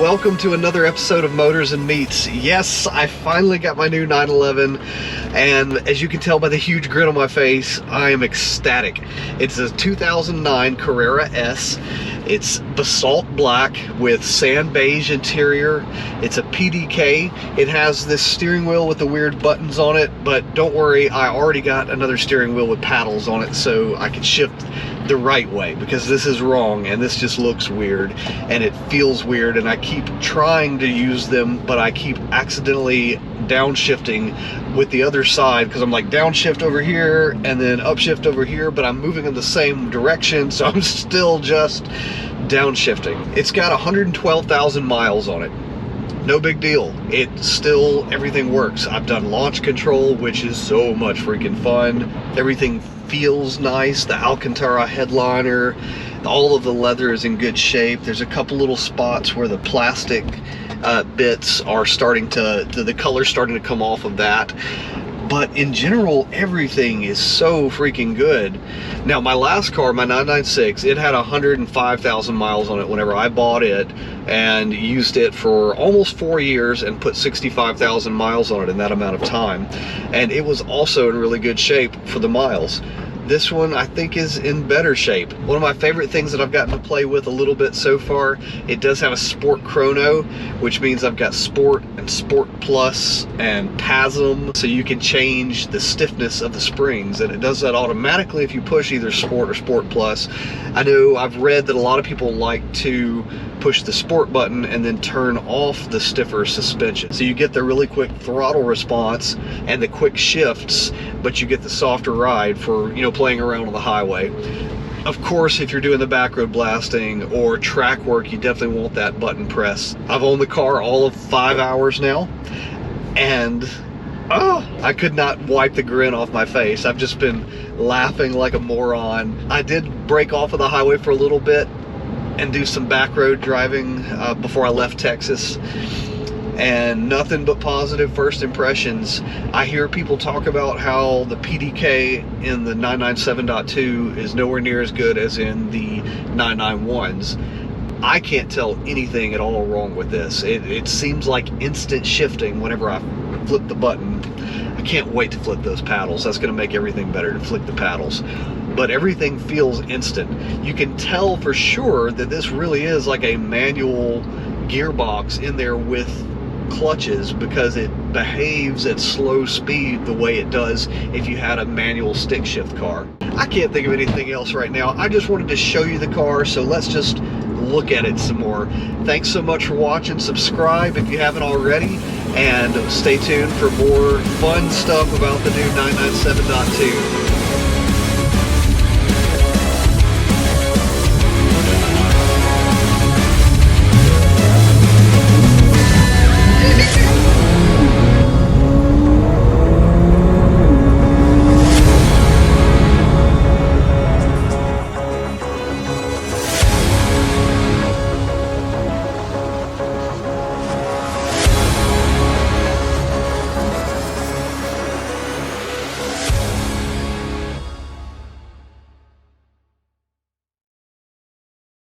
welcome to another episode of Motors and Meats. Yes, I finally got my new 911, and as you can tell by the huge grin on my face, I am ecstatic. It's a 2009 Carrera S. It's basalt black with sand beige interior. It's a PDK. It has this steering wheel with the weird buttons on it, but don't worry, I already got another steering wheel with paddles on it so I can shift the right way, because this is wrong and this just looks weird and it feels weird, and I keep trying to use them but I keep accidentally downshifting with the other side, because I'm like downshift over here and then upshift over here, but I'm moving in the same direction, so I'm still just downshifting. It's got 112,000 miles on it. No big deal. It still, everything works. I've done launch control, which is so much freaking fun. Everything feels nice. The Alcantara headliner, all of the leather is in good shape. There's a couple little spots where the plastic bits are starting to, the color's starting to come off of that. But in general, everything is so freaking good. Now, my last car, my 996, it had 105,000 miles on it whenever I bought it, and used it for almost 4 years and put 65,000 miles on it in that amount of time. And it was also in really good shape for the miles. This one I think is in better shape. One of my favorite things that I've gotten to play with a little bit so far, it does have a sport chrono, which means I've got sport and sport plus and PASM, so you can change the stiffness of the springs, and it does that automatically if you push either sport or sport plus. I know I've read that a lot of people like to push the sport button and then turn off the stiffer suspension, so you get the really quick throttle response and the quick shifts, but you get the softer ride for, you know, playing around on the highway. Of course, if you're doing the back road blasting or track work, you definitely want that button press. I've owned the car all of 5 hours now, and I could not wipe the grin off my face. I've just been laughing like a moron. I did break off of the highway for a little bit and do some back road driving before I left Texas, and nothing but positive first impressions. I hear people talk about how the PDK in the 997.2 is nowhere near as good as in the 991s. I can't tell anything at all wrong with this. It seems like instant shifting whenever I flip the button. I can't wait to flip those paddles. That's going to make everything better, to flick the paddles. But everything feels instant. You can tell for sure that this really is like a manual gearbox in there with clutches, because it behaves at slow speed the way it does if you had a manual stick shift car. I can't think of anything else right now. I just wanted to show you the car, so let's just look at it some more. Thanks so much for watching. Subscribe if you haven't already, and stay tuned for more fun stuff about the new 997.2.